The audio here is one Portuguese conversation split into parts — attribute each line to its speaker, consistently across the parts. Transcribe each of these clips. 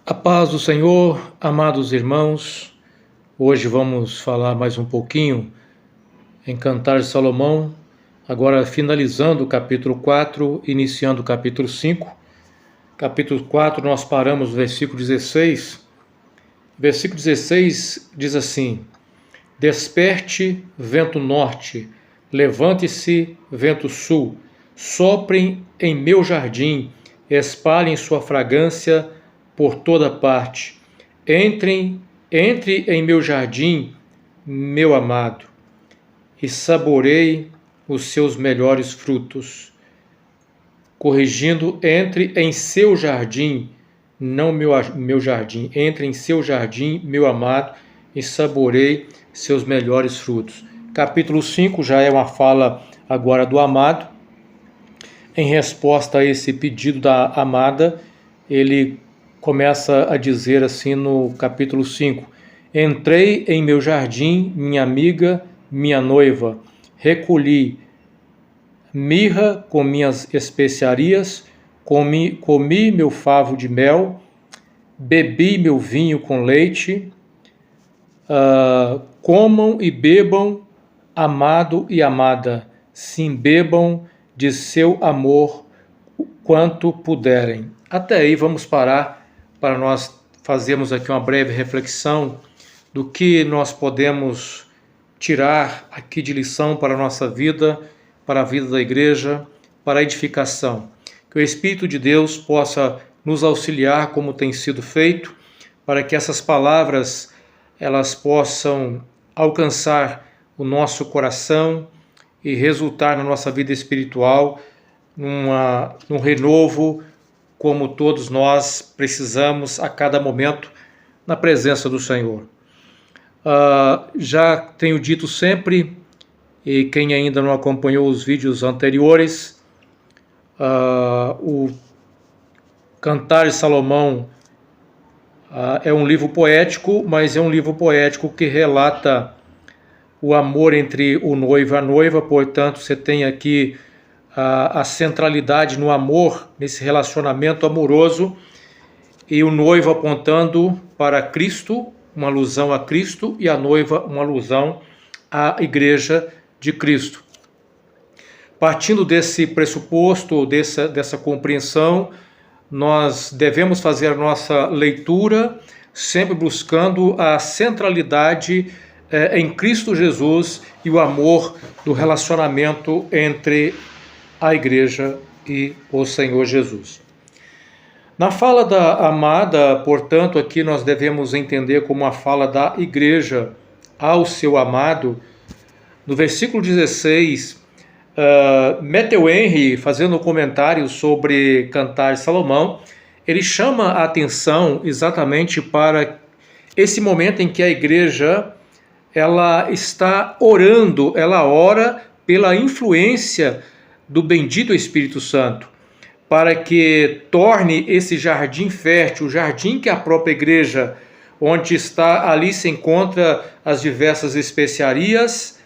Speaker 1: A paz do Senhor, amados irmãos, hoje vamos falar mais um pouquinho em Cantar de Salomão, agora finalizando o capítulo 4, iniciando o capítulo 5. Capítulo 4 nós paramos no versículo 16. Versículo 16 diz assim: Desperte, vento norte, levante-se, vento sul, soprem em meu jardim, espalhem sua fragrância por toda parte. Entre em meu jardim, meu amado, e saboreie os seus melhores frutos. Corrigindo, entre em seu jardim, não meu jardim, entre em seu jardim, meu amado, e saboreie seus melhores frutos. Capítulo 5 já é uma fala agora do amado. Em resposta a esse pedido da amada, ele começa a dizer assim no capítulo 5: Entrei em meu jardim, minha amiga, minha noiva, recolhi mirra com minhas especiarias, comi meu favo de mel, bebi meu vinho com leite, comam e bebam, amado e amada, sim, bebam de seu amor quanto puderem. Até aí vamos parar para nós fazermos aqui uma breve reflexão do que nós podemos tirar aqui de lição para a nossa vida, para a vida da igreja, para a edificação. Que o Espírito de Deus possa nos auxiliar como tem sido feito, para que essas palavras elas possam alcançar o nosso coração e resultar na nossa vida espiritual num renovo, como todos nós precisamos a cada momento na presença do Senhor. Já tenho dito sempre, e quem ainda não acompanhou os vídeos anteriores, o Cantar de Salomão é um livro poético, mas é um livro poético que relata o amor entre o noivo e a noiva. Portanto, você tem aqui a centralidade no amor, nesse relacionamento amoroso, e o noivo apontando para Cristo, uma alusão a Cristo, e a noiva uma alusão à Igreja de Cristo. Partindo desse pressuposto, dessa compreensão, nós devemos fazer a nossa leitura sempre buscando a centralidade em Cristo Jesus e o amor do relacionamento entre a igreja e o Senhor Jesus. Na fala da amada, portanto, aqui nós devemos entender como a fala da igreja ao seu amado. No versículo 16, Matthew Henry, fazendo um comentário sobre Cantar de Salomão, ele chama a atenção exatamente para esse momento em que a igreja ela está orando, ela ora pela influência do bendito Espírito Santo, para que torne esse jardim fértil, o jardim que é a própria igreja, onde está, ali se encontra as diversas especiarias,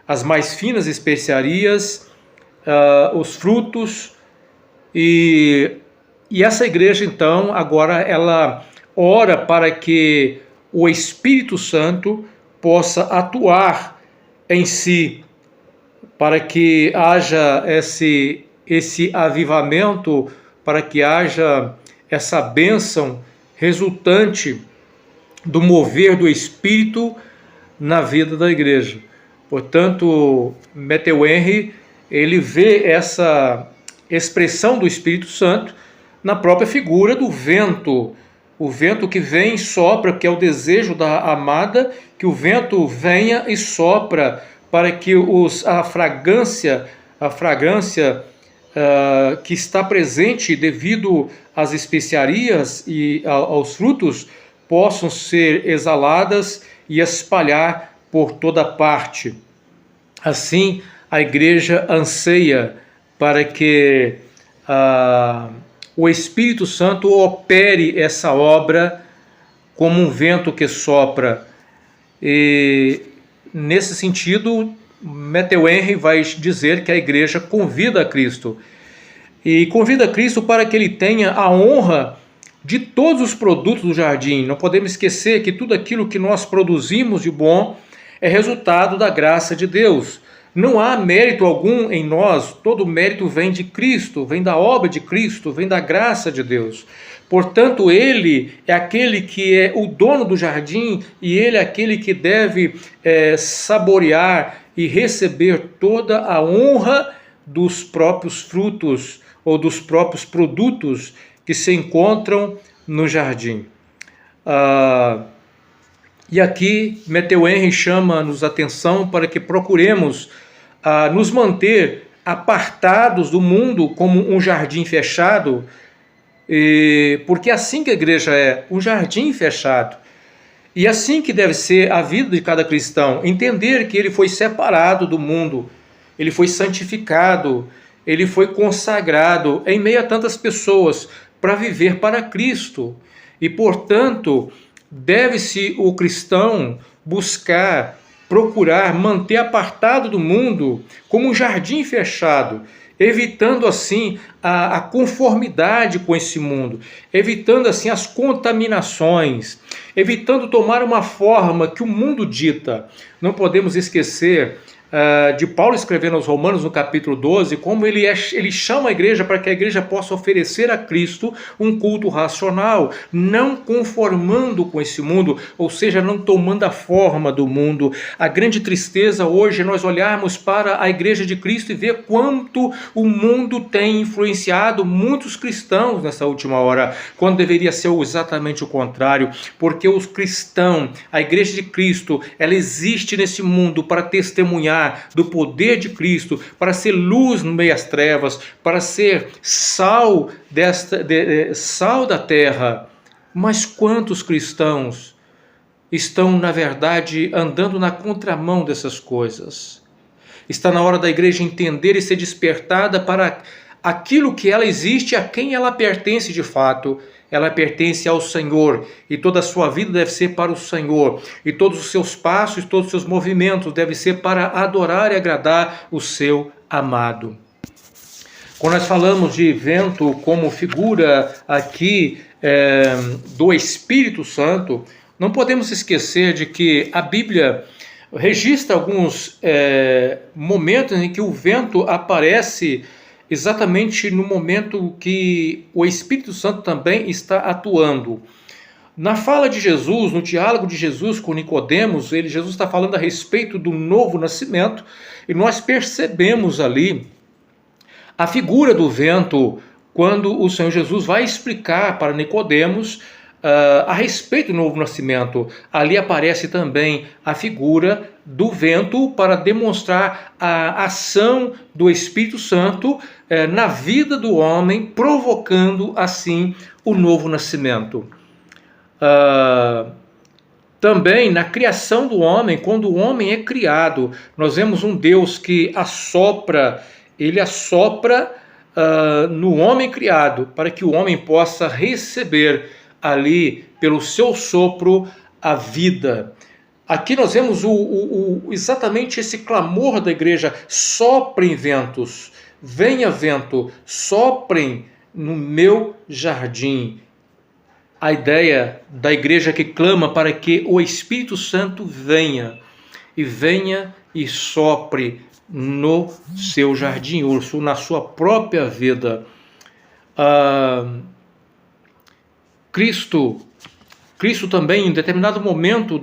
Speaker 1: as mais finas especiarias, os frutos, e essa igreja então agora ela ora para que o Espírito Santo possa atuar em si, para que haja esse avivamento, para que haja essa bênção resultante do mover do Espírito na vida da igreja. Portanto, Matthew Henry, ele vê essa expressão do Espírito Santo na própria figura do vento, o vento que vem e sopra, que é o desejo da amada, que o vento venha e sopra, para que a fragrância que está presente devido às especiarias e aos frutos possam ser exaladas e espalhar por toda parte. Assim, a igreja anseia para que o Espírito Santo opere essa obra como um vento que sopra. E nesse sentido, Matthew Henry vai dizer que a igreja convida a Cristo. E convida a Cristo para que ele tenha a honra de todos os produtos do jardim. Não podemos esquecer que tudo aquilo que nós produzimos de bom é resultado da graça de Deus. Não há mérito algum em nós, todo mérito vem de Cristo, vem da obra de Cristo, vem da graça de Deus. Portanto, Ele é aquele que é o dono do jardim e Ele é aquele que deve saborear e receber toda a honra dos próprios frutos ou dos próprios produtos que se encontram no jardim. E aqui Matthew Henry chama-nos atenção para que procuremos nos manter apartados do mundo como um jardim fechado, porque é assim que a igreja é, um jardim fechado. E assim que deve ser a vida de cada cristão, entender que ele foi separado do mundo, ele foi santificado, ele foi consagrado em meio a tantas pessoas para viver para Cristo. E, portanto, deve-se o cristão buscar, procurar, manter apartado do mundo como um jardim fechado, evitando assim a conformidade com esse mundo, evitando assim as contaminações, evitando tomar uma forma que o mundo dita. Não podemos esquecer de Paulo escrevendo aos Romanos no capítulo 12, como ele chama a igreja para que a igreja possa oferecer a Cristo um culto racional, não conformando com esse mundo, ou seja, não tomando a forma do mundo. A grande tristeza hoje é nós olharmos para a igreja de Cristo e ver quanto o mundo tem influenciado muitos cristãos nessa última hora, quando deveria ser exatamente o contrário, porque os cristãos, a igreja de Cristo, ela existe nesse mundo para testemunhar do poder de Cristo, para ser luz no meio das trevas, para ser sal sal da terra. Mas quantos cristãos estão, na verdade, andando na contramão dessas coisas? Está na hora da igreja entender e ser despertada para aquilo que ela existe, a quem ela pertence de fato. Ela pertence ao Senhor e toda a sua vida deve ser para o Senhor e todos os seus passos, todos os seus movimentos devem ser para adorar e agradar o seu amado. Quando nós falamos de vento como figura aqui do Espírito Santo, não podemos esquecer de que a Bíblia registra alguns momentos em que o vento aparece exatamente no momento que o Espírito Santo também está atuando. Na fala de Jesus, no diálogo de Jesus com Nicodemos, Jesus está falando a respeito do novo nascimento, e nós percebemos ali a figura do vento, quando o Senhor Jesus vai explicar para Nicodemos a respeito do novo nascimento. Ali aparece também a figura do vento para demonstrar a ação do Espírito Santo na vida do homem, provocando assim o novo nascimento. Também na criação do homem, quando o homem é criado, nós vemos um Deus que assopra, ele assopra no homem criado, para que o homem possa receber ali, pelo seu sopro, a vida. Aqui nós vemos exatamente esse clamor da igreja: soprem ventos, venha vento, soprem no meu jardim. A ideia da igreja que clama para que o Espírito Santo venha e sopre no seu jardim, ou na sua própria vida. Cristo também, em determinado momento,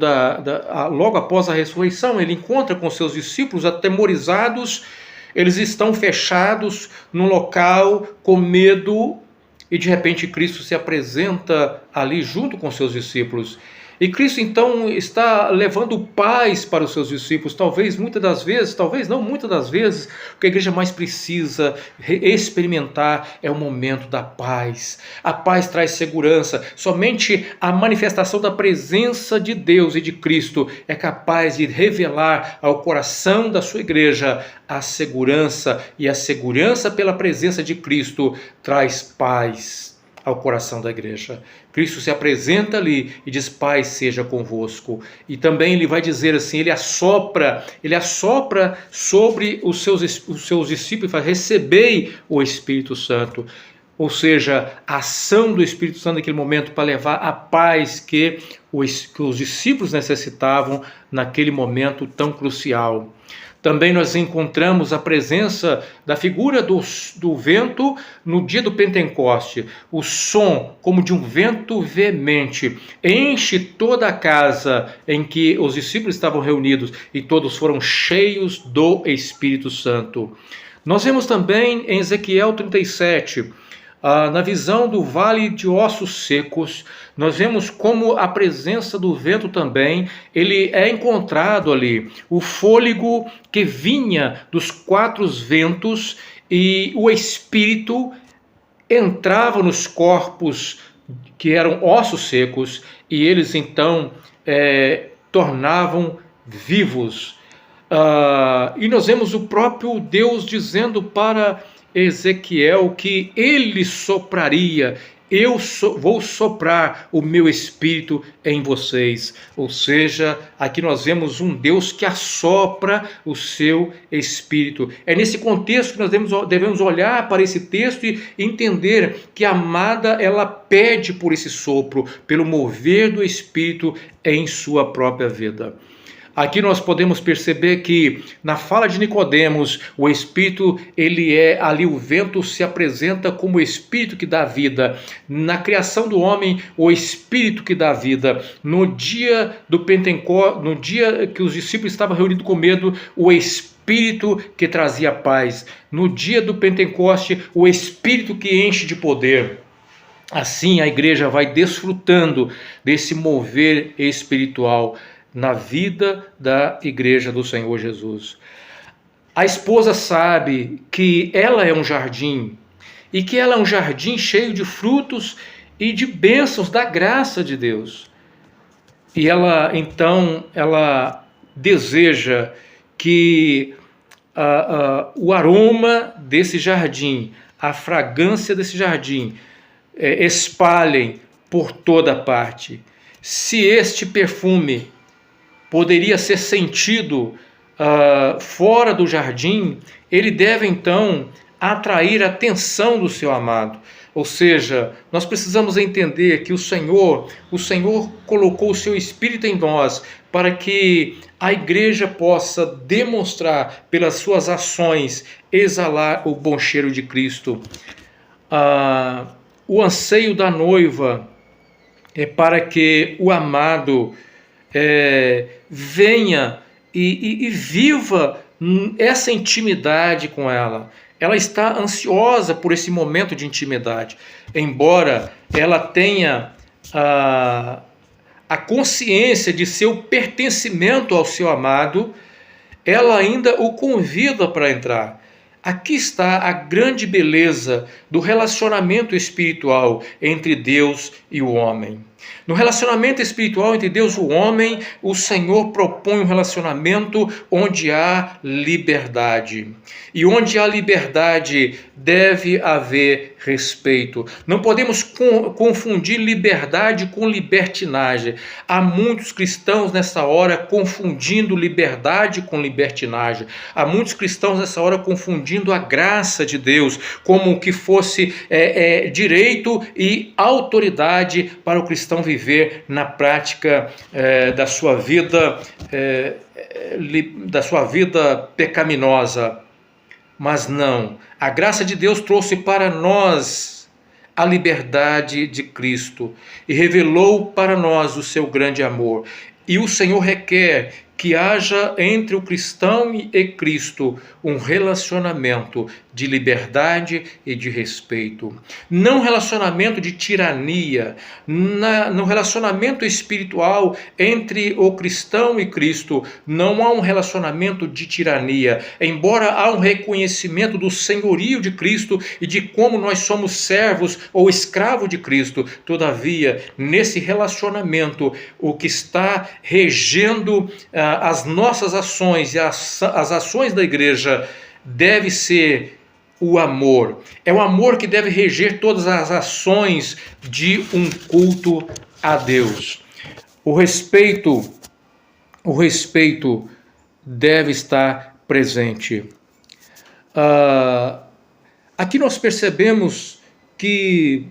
Speaker 1: logo após a ressurreição, ele encontra com seus discípulos atemorizados, eles estão fechados num local com medo, e de repente Cristo se apresenta ali junto com seus discípulos. E Cristo então está levando paz para os seus discípulos, talvez muitas das vezes, talvez não muitas das vezes, o que a igreja mais precisa experimentar é o momento da paz. A paz traz segurança, somente a manifestação da presença de Deus e de Cristo é capaz de revelar ao coração da sua igreja a segurança, e a segurança pela presença de Cristo traz paz ao coração da igreja. Cristo se apresenta ali e diz: paz seja convosco. E também ele vai dizer assim, ele assopra sobre os seus discípulos e fala: recebei o Espírito Santo. ou seja, a ação do Espírito Santo naquele momento para levar a paz que os discípulos necessitavam naquele momento tão crucial. Também nós encontramos a presença da figura do vento no dia do Pentecoste. O som, como de um vento veemente, enche toda a casa em que os discípulos estavam reunidos e todos foram cheios do Espírito Santo. Nós vemos também em Ezequiel 37, na visão do vale de ossos secos, nós vemos como a presença do vento também, ele é encontrado ali, o fôlego que vinha dos 4 ventos e o Espírito entrava nos corpos que eram ossos secos e eles então tornavam vivos. E nós vemos o próprio Deus dizendo para Ezequiel que ele sopraria, vou soprar o meu espírito em vocês. Ou seja, aqui nós vemos um Deus que assopra o seu espírito. É nesse contexto que nós devemos olhar para esse texto e entender que a amada, ela pede por esse sopro, pelo mover do espírito em sua própria vida. Aqui nós podemos perceber que na fala de Nicodemos, o Espírito, ele ali o vento se apresenta como o Espírito que dá vida. Na criação do homem, o Espírito que dá vida. No dia do Pentecostes, no dia que os discípulos estavam reunidos com medo, o Espírito que trazia paz. No dia do Pentecoste, o Espírito que enche de poder. Assim a igreja vai desfrutando desse mover espiritual na vida da igreja do Senhor Jesus. A esposa sabe que ela é um jardim e que ela é um jardim cheio de frutos e de bênçãos da graça de Deus. E ela deseja que o aroma desse jardim, a fragrância desse jardim espalhem por toda parte. Se este perfume poderia ser sentido fora do jardim, ele deve então atrair a atenção do seu amado. Ou seja, nós precisamos entender que o Senhor colocou o seu Espírito em nós para que a igreja possa demonstrar pelas suas ações, exalar o bom cheiro de Cristo. O anseio da noiva é para que o amado venha e viva essa intimidade com ela. Ela está ansiosa por esse momento de intimidade, embora ela tenha a consciência de seu pertencimento ao seu amado, ela ainda o convida para entrar. Aqui está a grande beleza do relacionamento espiritual entre Deus e o homem. No relacionamento espiritual entre Deus e o homem, o Senhor propõe um relacionamento onde há liberdade. E onde há liberdade, deve haver respeito. Não podemos confundir liberdade com libertinagem. Há muitos cristãos nessa hora confundindo liberdade com libertinagem. Há muitos cristãos nessa hora confundindo a graça de Deus como que fosse direito e autoridade para o cristão viver na prática da sua vida pecaminosa. Mas não, a graça de Deus trouxe para nós a liberdade de Cristo e revelou para nós o seu grande amor. E o Senhor requer que haja entre o cristão e Cristo um relacionamento de liberdade e de respeito. Não relacionamento de tirania. No relacionamento espiritual entre o cristão e Cristo, não há um relacionamento de tirania. Embora há um reconhecimento do senhorio de Cristo e de como nós somos servos ou escravos de Cristo, todavia, nesse relacionamento, o que está regendo as nossas ações e as ações da igreja deve ser o amor. É o amor que deve reger todas as ações de um culto a Deus. O respeito deve estar presente. Aqui nós percebemos que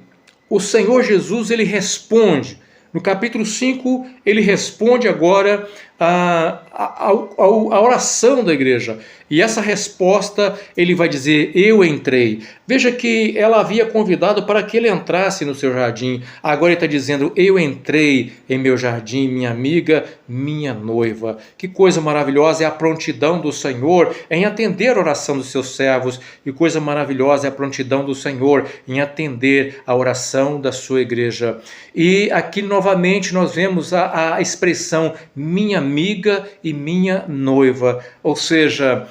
Speaker 1: o Senhor Jesus ele responde. No capítulo 5, ele responde agora a oração da igreja. E essa resposta, ele vai dizer, eu entrei. Veja que ela havia convidado para que ele entrasse no seu jardim. Agora ele está dizendo, eu entrei em meu jardim, minha amiga, minha noiva. Que coisa maravilhosa é a prontidão do Senhor em atender a oração dos seus servos. E coisa maravilhosa é a prontidão do Senhor em atender a oração da sua igreja. E aqui novamente nós vemos a expressão minha amiga e minha noiva. Ou seja,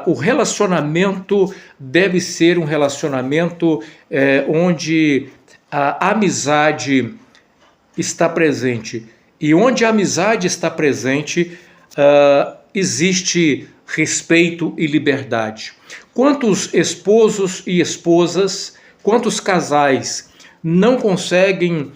Speaker 1: o relacionamento deve ser um relacionamento onde a amizade está presente. E onde a amizade está presente, existe respeito e liberdade. Quantos esposos e esposas, quantos casais não conseguem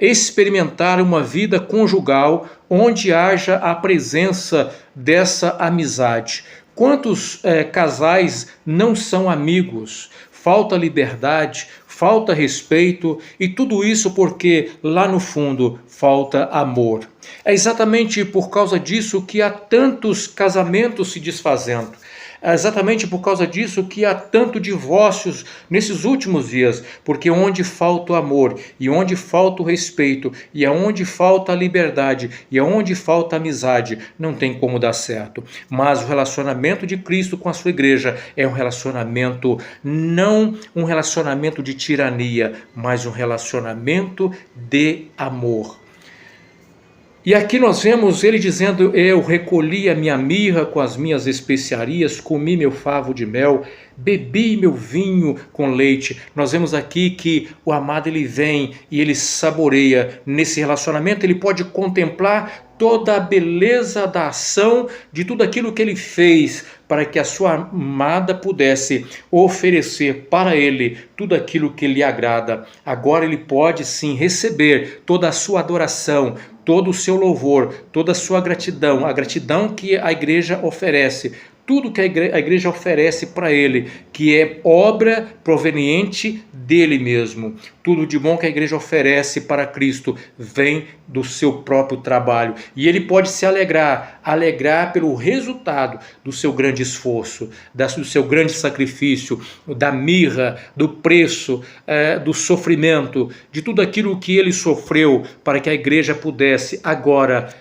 Speaker 1: experimentar uma vida conjugal onde haja a presença dessa amizade? Quantos casais não são amigos? Falta liberdade, falta respeito e tudo isso porque lá no fundo falta amor. É exatamente por causa disso que há tantos casamentos se desfazendo. É exatamente por causa disso que há tanto divórcios nesses últimos dias, porque onde falta o amor, e onde falta o respeito, e aonde falta a liberdade, e aonde falta a amizade, não tem como dar certo. Mas o relacionamento de Cristo com a sua igreja é um relacionamento, não um relacionamento de tirania, mas um relacionamento de amor. E aqui nós vemos ele dizendo, eu recolhi a minha mirra com as minhas especiarias, comi meu favo de mel, bebi meu vinho com leite. Nós vemos aqui que o amado ele vem e ele saboreia nesse relacionamento, ele pode contemplar toda a beleza da ação de tudo aquilo que ele fez para que a sua amada pudesse oferecer para ele tudo aquilo que lhe agrada. Agora ele pode sim receber toda a sua adoração, todo o seu louvor, toda a sua gratidão, a gratidão que a igreja oferece, tudo que a igreja oferece para ele, que é obra proveniente dele mesmo. Tudo de bom que a igreja oferece para Cristo vem do seu próprio trabalho. E ele pode se alegrar pelo resultado do seu grande esforço, do seu grande sacrifício, da mirra, do preço, do sofrimento, de tudo aquilo que ele sofreu para que a igreja pudesse agora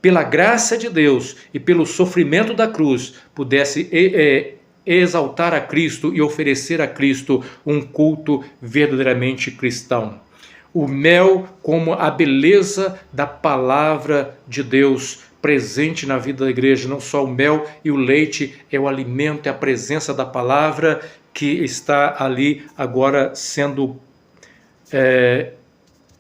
Speaker 1: pela graça de Deus e pelo sofrimento da cruz, pudesse exaltar a Cristo e oferecer a Cristo um culto verdadeiramente cristão. O mel como a beleza da palavra de Deus presente na vida da igreja, não só o mel e o leite, é o alimento, é a presença da palavra que está ali agora sendo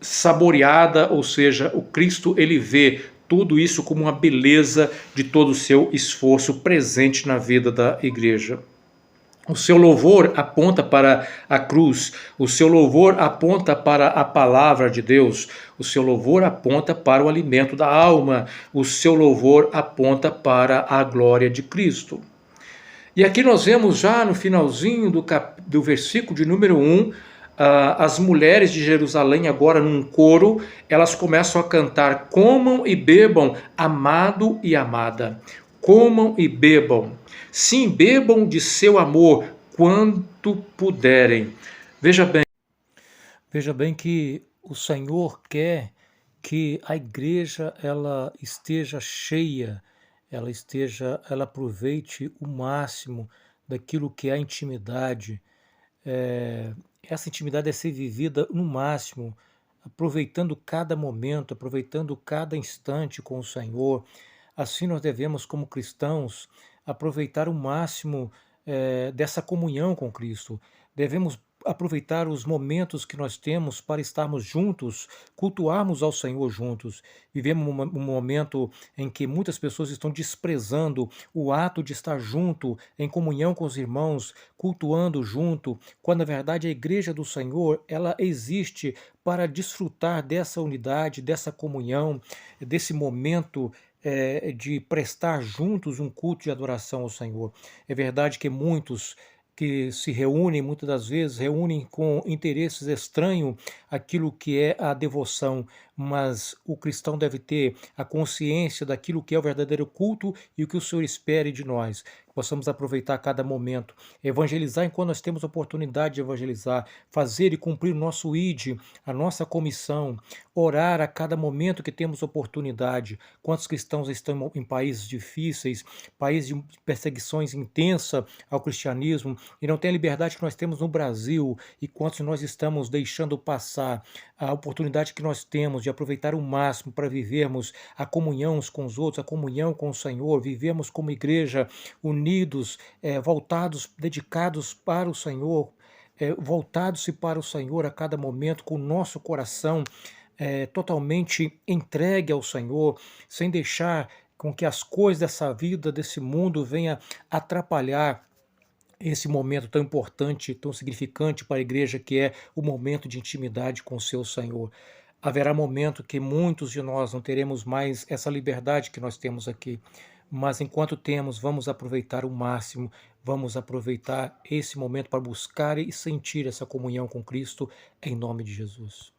Speaker 1: saboreada, ou seja, o Cristo ele vê tudo isso como uma beleza de todo o seu esforço presente na vida da igreja. O seu louvor aponta para a cruz, o seu louvor aponta para a palavra de Deus, o seu louvor aponta para o alimento da alma, o seu louvor aponta para a glória de Cristo. E aqui nós vemos já no finalzinho do versículo de número 1, as mulheres de Jerusalém agora num coro, elas começam a cantar, comam e bebam, amado e amada. Comam e bebam. Sim, bebam de seu amor, quanto puderem. Veja bem que o Senhor quer que a igreja ela esteja cheia, ela aproveite o máximo daquilo que é a intimidade. Essa intimidade é ser vivida no máximo, aproveitando cada momento, aproveitando cada instante com o Senhor. Assim nós devemos, como cristãos, aproveitar o máximo dessa comunhão com Cristo. Devemos aproveitar os momentos que nós temos para estarmos juntos, cultuarmos ao Senhor juntos. Vivemos um momento em que muitas pessoas estão desprezando o ato de estar junto, em comunhão com os irmãos, cultuando junto, quando na verdade a igreja do Senhor, ela existe para desfrutar dessa unidade, dessa comunhão, desse momento de prestar juntos um culto de adoração ao Senhor. É verdade que muitos que se reúnem, muitas das vezes, reúnem com interesses estranhos aquilo que é a devoção, mas o cristão deve ter a consciência daquilo que é o verdadeiro culto e o que o Senhor espere de nós. Possamos aproveitar cada momento, evangelizar enquanto nós temos oportunidade de evangelizar, fazer e cumprir o nosso ID, a nossa comissão, orar a cada momento que temos oportunidade. Quantos cristãos estão em países difíceis, países de perseguições intensas ao cristianismo, e não tem a liberdade que nós temos no Brasil, e quantos nós estamos deixando passar a oportunidade que nós temos de aproveitar o máximo para vivermos a comunhão uns com os outros, a comunhão com o Senhor, vivermos como igreja unidos, voltados, dedicados para o Senhor, voltados-se para o Senhor a cada momento, com o nosso coração totalmente entregue ao Senhor, sem deixar com que as coisas dessa vida, desse mundo, venham atrapalhar esse momento tão importante, tão significante para a igreja, que é o momento de intimidade com o seu Senhor. Haverá momento que muitos de nós não teremos mais essa liberdade que nós temos aqui, mas enquanto temos, vamos aproveitar o máximo, vamos aproveitar esse momento para buscar e sentir essa comunhão com Cristo, em nome de Jesus.